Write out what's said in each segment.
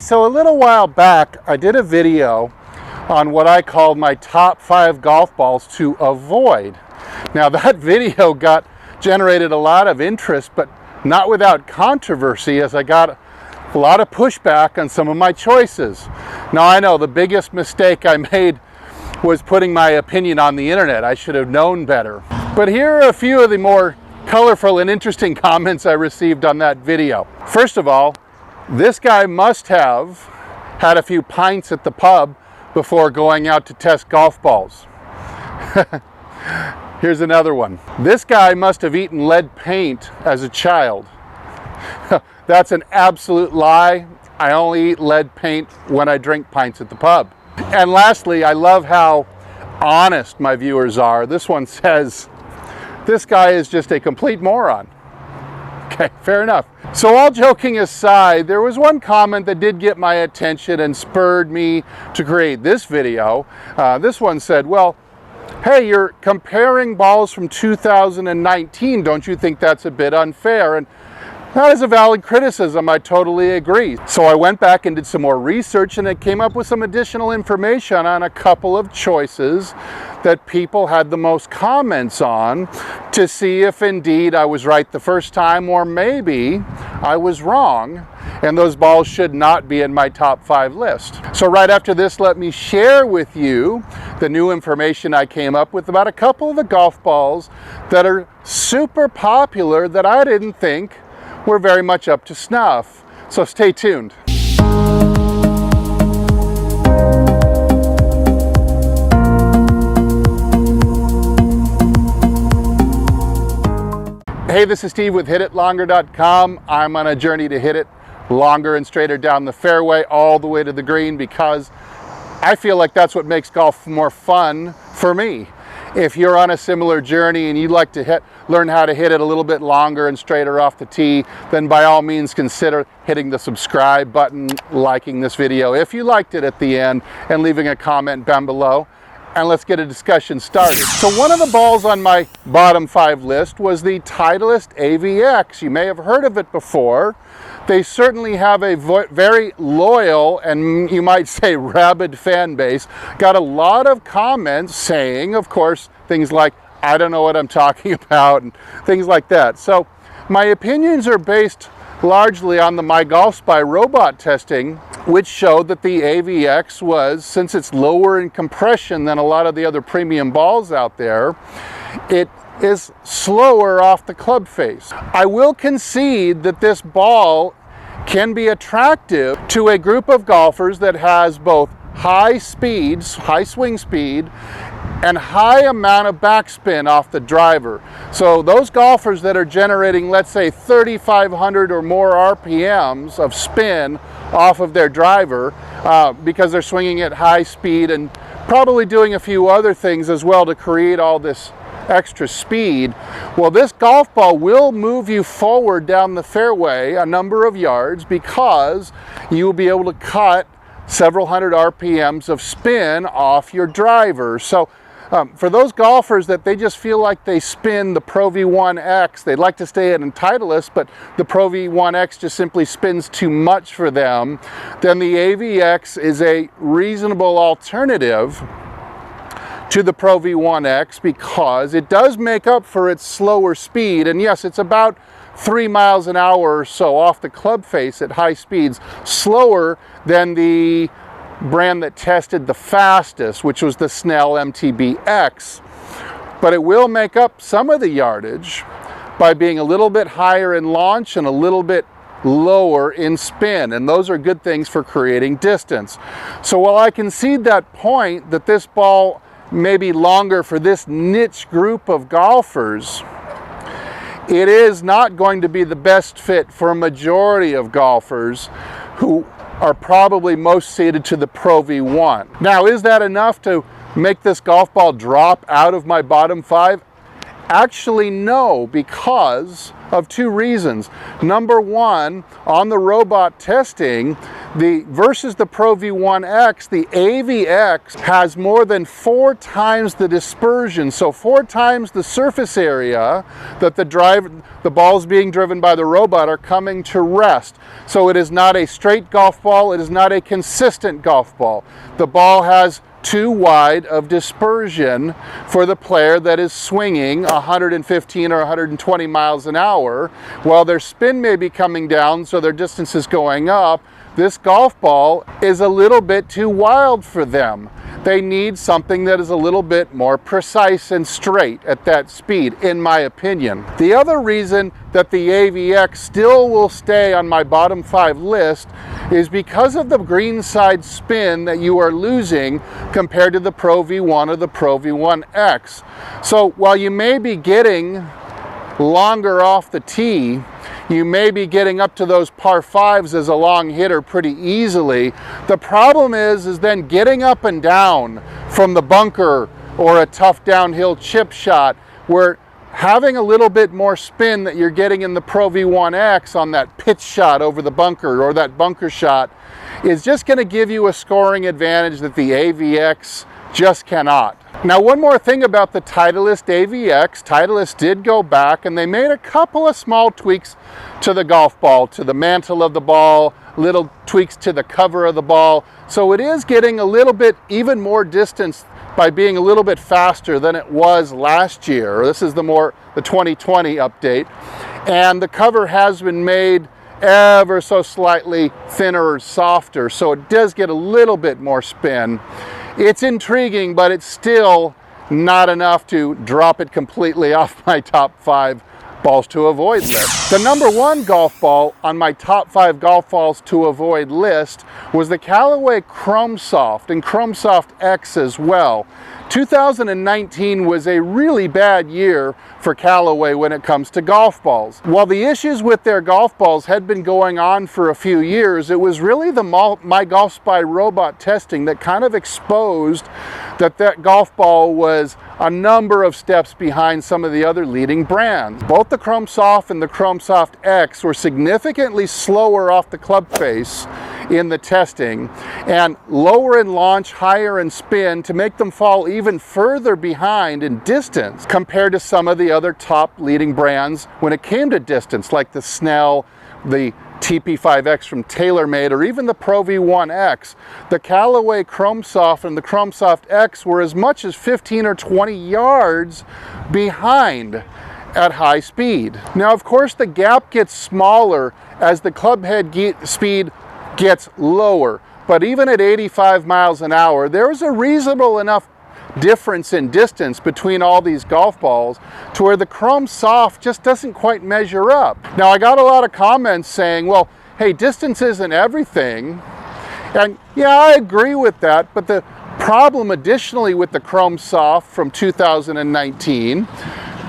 So a little while back, I did a video on what I called my top 5 golf balls to avoid. Now that video generated a lot of interest, but not without controversy, as I got a lot of pushback on some of my choices. Now I know the biggest mistake I made was putting my opinion on the internet. I should have known better. But here are a few of the more colorful and interesting comments I received on that video. First of all, this guy must have had a few pints at the pub before going out to test golf balls. Here's another one. This guy must have eaten lead paint as a child. That's an absolute lie. I only eat lead paint when I drink pints at the pub. And lastly, I love how honest my viewers are. This one says, this guy is just a complete moron. Okay, fair enough. So all joking aside, there was one comment that did get my attention and spurred me to create this video. This one said, well, hey, you're comparing balls from 2019. Don't you think that's a bit unfair? And that is a valid criticism. I totally agree. So I went back and did some more research, and it came up with some additional information on a couple of choices that people had the most comments on, to see if indeed I was right the first time, or maybe I was wrong and those balls should not be in my top 5 list. So right after this, let me share with you the new information I came up with about a couple of the golf balls that are super popular that I didn't think were very much up to snuff. So stay tuned. Hey, this is Steve with HitItLonger.com. I'm on a journey to hit it longer and straighter down the fairway all the way to the green, because I feel like that's what makes golf more fun for me. If you're on a similar journey and you'd like to learn how to hit it a little bit longer and straighter off the tee, then by all means consider hitting the subscribe button, liking this video if you liked it at the end, and leaving a comment down below. And let's get a discussion started. So one of the balls on my bottom 5 list was the Titleist AVX. You may have heard of it before. They certainly have a very loyal and, you might say, rabid fan base. Got a lot of comments saying, of course, things like, I don't know what I'm talking about, and things like that. So my opinions are based largely on the My Golf Spy robot testing, which showed that the AVX was, since it's lower in compression than a lot of the other premium balls out there, it is slower off the club face. I will concede that this ball can be attractive to a group of golfers that has both high speeds, high swing speed, and high amount of backspin off the driver. So those golfers that are generating, let's say, 3,500 or more RPMs of spin off of their driver, because they're swinging at high speed and probably doing a few other things as well to create all this extra speed, well, this golf ball will move you forward down the fairway a number of yards, because you will be able to cut several hundred RPMs of spin off your driver. So for those golfers that they just feel like they spin the Pro V1X, they'd like to stay in Titleist, but the Pro V1X just simply spins too much for them, then the AVX is a reasonable alternative to the Pro V1X, because it does make up for its slower speed. And yes, it's about 3 miles an hour or so off the club face at high speeds, slower than the brand that tested the fastest, which was the Snell MTB-X. But it will make up some of the yardage by being a little bit higher in launch and a little bit lower in spin, and those are good things for creating distance. So while I concede that point, that this ball may be longer for this niche group of golfers, it is not going to be the best fit for a majority of golfers who are probably most suited to the Pro V1. Now, is that enough to make this golf ball drop out of my bottom 5? Actually, no, because of two reasons. Number one, on the robot testing, versus the Pro V1X, the AVX has more than 4 times the dispersion, so 4 times the surface area that the balls being driven by the robot are coming to rest. So it is not a straight golf ball, it is not a consistent golf ball. The ball has too wide of dispersion for the player that is swinging 115 or 120 miles an hour. While their spin may be coming down, so their distance is going up, this golf ball is a little bit too wild for them. They need something that is a little bit more precise and straight at that speed, in my opinion. The other reason that the AVX still will stay on my bottom 5 list is because of the greenside spin that you are losing compared to the Pro V1 or the Pro V1X. So while you may be getting longer off the tee, you may be getting up to those par 5s as a long hitter pretty easily. The problem is then getting up and down from the bunker or a tough downhill chip shot, where having a little bit more spin that you're getting in the Pro V1X on that pitch shot over the bunker or that bunker shot is just going to give you a scoring advantage that the AVX just cannot. Now, one more thing about the Titleist AVX. Titleist did go back and they made a couple of small tweaks to the golf ball, to the mantle of the ball, little tweaks to the cover of the ball. So it is getting a little bit even more distance by being a little bit faster than it was last year. This is the 2020 update. And the cover has been made ever so slightly thinner or softer, so it does get a little bit more spin. It's intriguing, but it's still not enough to drop it completely off my top 5 balls to avoid list. The number 1 golf ball on my top 5 golf balls to avoid list was the Callaway Chrome Soft and Chrome Soft X as well. 2019 was a really bad year for Callaway when it comes to golf balls. While the issues with their golf balls had been going on for a few years, it was really the My Golf Spy robot testing that kind of exposed that golf ball was a number of steps behind some of the other leading brands. Both the Chrome Soft and the Chrome Soft X were significantly slower off the club face in the testing, and lower in launch, higher in spin, to make them fall even further behind in distance compared to some of the other top leading brands when it came to distance, like the Snell, the TP5X from TaylorMade, or even the Pro V1X. The Callaway Chrome Soft and the Chrome Soft X were as much as 15 or 20 yards behind at high speed. Now, of course, the gap gets smaller as the club head speed gets lower, but even at 85 miles an hour, there is a reasonable enough difference in distance between all these golf balls to where the Chrome Soft just doesn't quite measure up. Now, I got a lot of comments saying, well, hey, distance isn't everything. And yeah, I agree with that, but the problem additionally with the Chrome Soft from 2019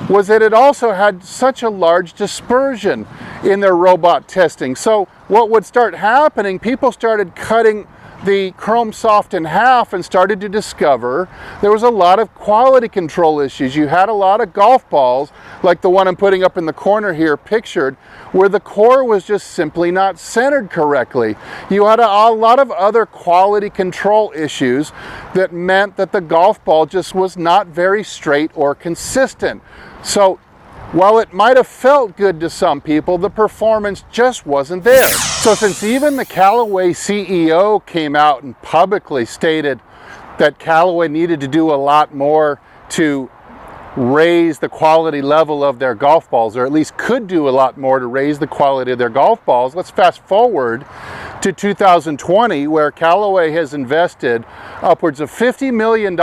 was that it also had such a large dispersion in their robot testing. So what would start happening, people started cutting the Chrome Soft in half and started to discover there was a lot of quality control issues. You had a lot of golf balls, like the one I'm putting up in the corner here pictured, where the core was just simply not centered correctly. You had a lot of other quality control issues that meant that the golf ball just was not very straight or consistent. So while it might have felt good to some people, the performance just wasn't there. So since even the Callaway CEO came out and publicly stated that Callaway needed to do a lot more to raise the quality level of their golf balls, or at least could do a lot more to raise the quality of their golf balls, let's fast forward to 2020, where Callaway has invested upwards of $50 million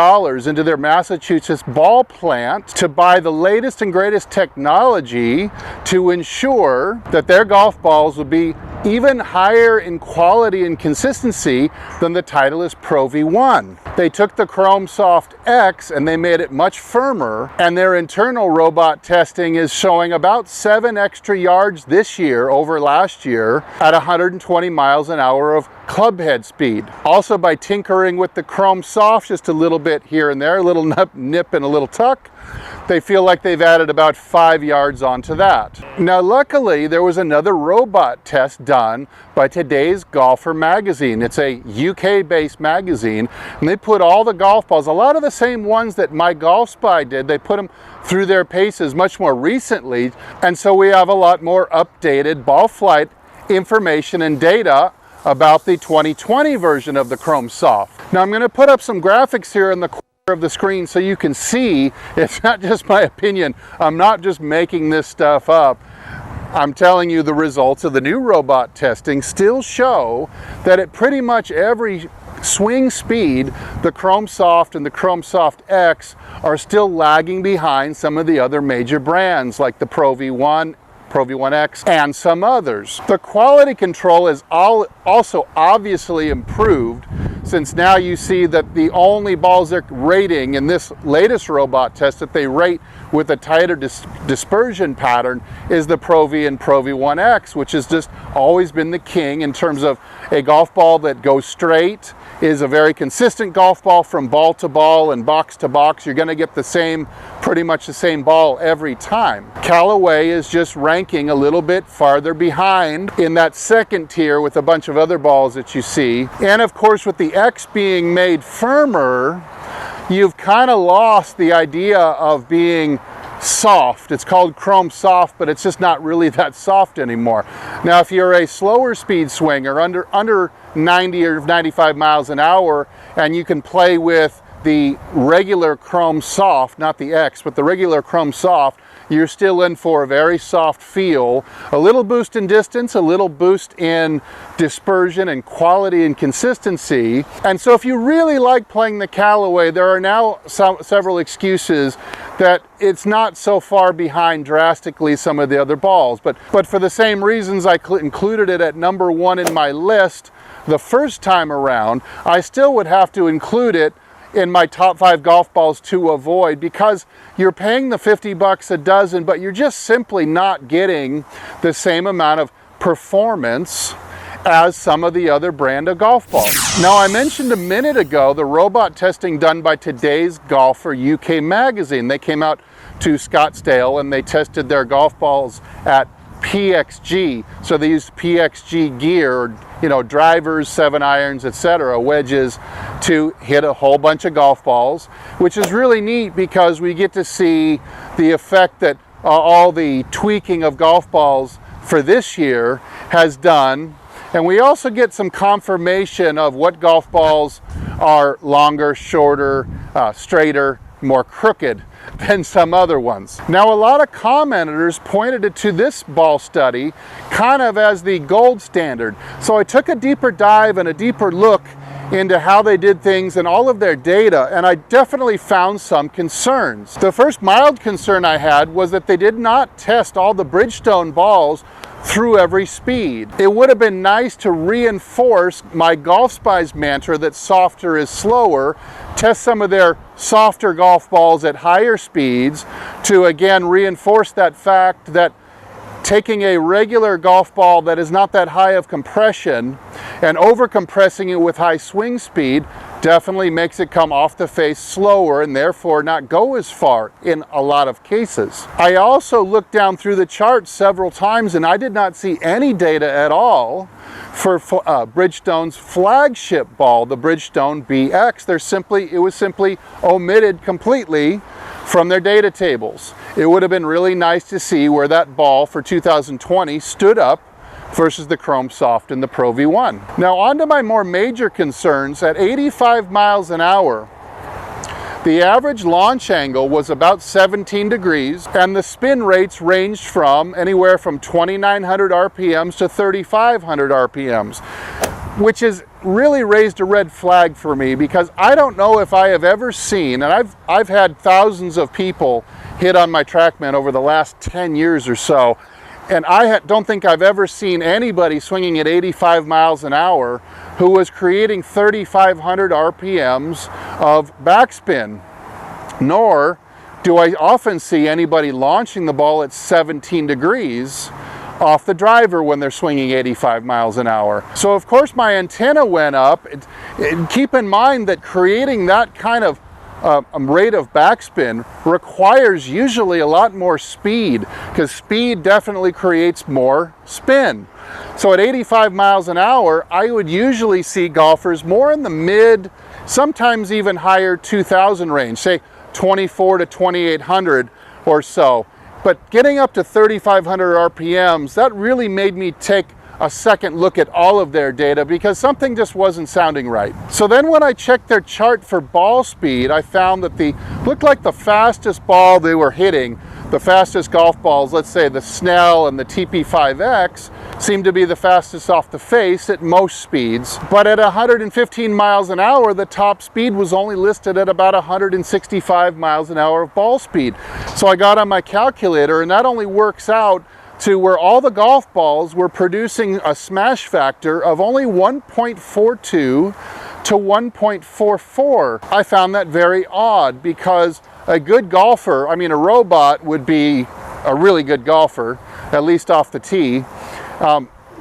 into their Massachusetts ball plant to buy the latest and greatest technology to ensure that their golf balls will be even higher in quality and consistency than the Titleist Pro V1. They took the Chrome Soft X and they made it much firmer, and their internal robot testing is showing about 7 extra yards this year over last year at 120 miles an hour of club head speed. Also, by tinkering with the Chrome Soft just a little bit here and there, a little nip and a little tuck, they feel like they've added about 5 yards onto that. Now luckily there was another robot test done by Today's Golfer magazine. It's a UK based magazine, and they put all the golf balls, a lot of the same ones that My Golf Spy did, they put them through their paces much more recently, and so we have a lot more updated ball flight information and data about the 2020 version of the Chrome Soft. Now I'm going to put up some graphics here in the corner of the screen so you can see it's not just my opinion. I'm not just making this stuff up. I'm telling you the results of the new robot testing still show that at pretty much every swing speed, the Chrome Soft and the Chrome Soft X are still lagging behind some of the other major brands like the Pro V1, Pro V1X, and some others. The quality control is also obviously improved, since now you see that the only balls they're rating in this latest robot test that they rate with a tighter dispersion pattern is the Pro V and Pro V1X, which has just always been the king in terms of a golf ball that goes straight, is a very consistent golf ball from ball to ball and box to box. You're going to get the same, pretty much the same ball every time. Callaway is just ranking a little bit farther behind in that second tier with a bunch of other balls that you see. And of course, with the X being made firmer, you've kind of lost the idea of being soft. It's called Chrome Soft, but it's just not really that soft anymore. Now, if you're a slower speed swinger under 90 or 95 miles an hour, and you can play with the regular Chrome Soft, not the X, but the regular Chrome Soft, you're still in for a very soft feel, a little boost in distance, a little boost in dispersion and quality and consistency. And so if you really like playing the Callaway, there are now several excuses that it's not so far behind drastically some of the other balls. But for the same reasons I included it at number 1 in my list the first time around, I still would have to include it in my top 5 golf balls to avoid, because you're paying the 50 bucks a dozen, but you're just simply not getting the same amount of performance as some of the other brand of golf balls. Now, I mentioned a minute ago the robot testing done by Today's Golfer UK magazine. They came out to Scottsdale and they tested their golf balls at PXG. So they used PXG gear, you know, drivers, 7-irons, etc., wedges, to hit a whole bunch of golf balls, which is really neat because we get to see the effect that all the tweaking of golf balls for this year has done. And we also get some confirmation of what golf balls are longer, shorter, straighter, more crooked than some other ones. Now, a lot of commenters pointed it to this ball study kind of as the gold standard. So I took a deeper dive and a deeper look into how they did things and all of their data, and I definitely found some concerns. The first mild concern I had was that they did not test all the Bridgestone balls through every speed. It would have been nice to reinforce My Golf Spy's mantra that softer is slower, test some of their softer golf balls at higher speeds to again reinforce that fact that taking a regular golf ball that is not that high of compression and over compressing it with high swing speed definitely makes it come off the face slower and therefore not go as far in a lot of cases. I also looked down through the charts several times and I did not see any data at all for Bridgestone's flagship ball, the Bridgestone BX. It was simply omitted completely from their data tables. It would have been really nice to see where that ball for 2020 stood up versus the Chrome Soft and the Pro V1. Now, on to my more major concerns. At 85 miles an hour, the average launch angle was about 17 degrees, and the spin rates ranged from anywhere from 2,900 RPMs to 3,500 RPMs, which has really raised a red flag for me, because I don't know if I have ever seen, and I've had thousands of people hit on my TrackMan over the last 10 years or so, and I don't think I've ever seen anybody swinging at 85 miles an hour who was creating 3,500 RPMs of backspin. Nor do I often see anybody launching the ball at 17 degrees off the driver when they're swinging 85 miles an hour. So of course my antenna went up. Keep in mind that creating that kind of rate of backspin requires usually a lot more speed, because speed definitely creates more spin. So at 85 miles an hour, I would usually see golfers more in the mid, sometimes even higher 2000 range, say 24 to 2800 or so. But getting up to 3500 RPMs, that really made me take a second look at all of their data, because something just wasn't sounding right. So then when I checked their chart for ball speed, I found that looked like the fastest ball they were hitting, the fastest golf balls, let's say the Snell and the TP5X, seemed to be the fastest off the face at most speeds. But at 115 miles an hour, the top speed was only listed at about 165 miles an hour of ball speed. So I got on my calculator, and that only works out to where all the golf balls were producing a smash factor of only 1.42 to 1.44. I found that very odd, because a good golfer, I mean a robot would be a really good golfer, at least off the tee,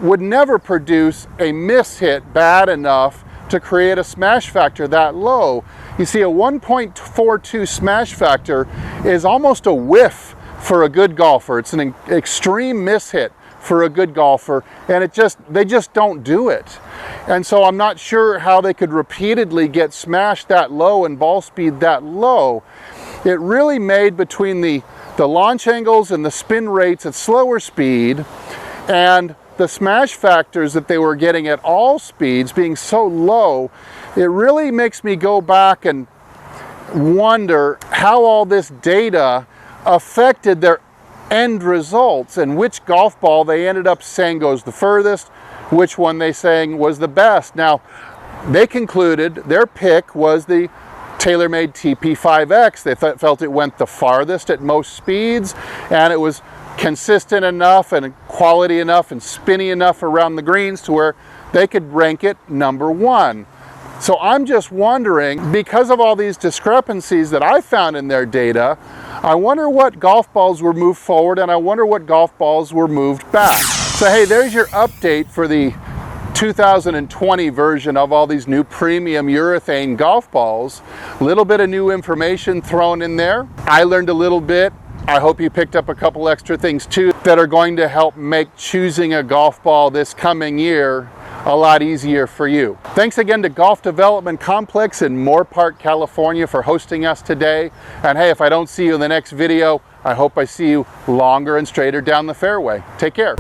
would never produce a miss hit bad enough to create a smash factor that low. You see, a 1.42 smash factor is almost a whiff for a good golfer. It's an extreme miss hit for a good golfer, and they just don't do it. And so I'm not sure how they could repeatedly get smashed that low and ball speed that low. It really made, between the launch angles and the spin rates at slower speed and the smash factors that they were getting at all speeds being so low, it really makes me go back and wonder how all this data affected their end results, and which golf ball they ended up saying goes the furthest, which one they saying was the best. Now, they concluded their pick was the TaylorMade TP5X. They felt it went the farthest at most speeds, and it was consistent enough and quality enough and spinny enough around the greens to where they could rank it #1. So I'm just wondering, because of all these discrepancies that I found in their data, I wonder what golf balls were moved forward, and I wonder what golf balls were moved back. So hey, there's your update for the 2020 version of all these new premium urethane golf balls. A little bit of new information thrown in there. I learned a little bit. I hope you picked up a couple extra things too that are going to help make choosing a golf ball this coming year a lot easier for you. Thanks again to Golf Development Complex in Moore Park, California for hosting us today. And hey, if I don't see you in the next video, I hope I see you longer and straighter down the fairway. Take care.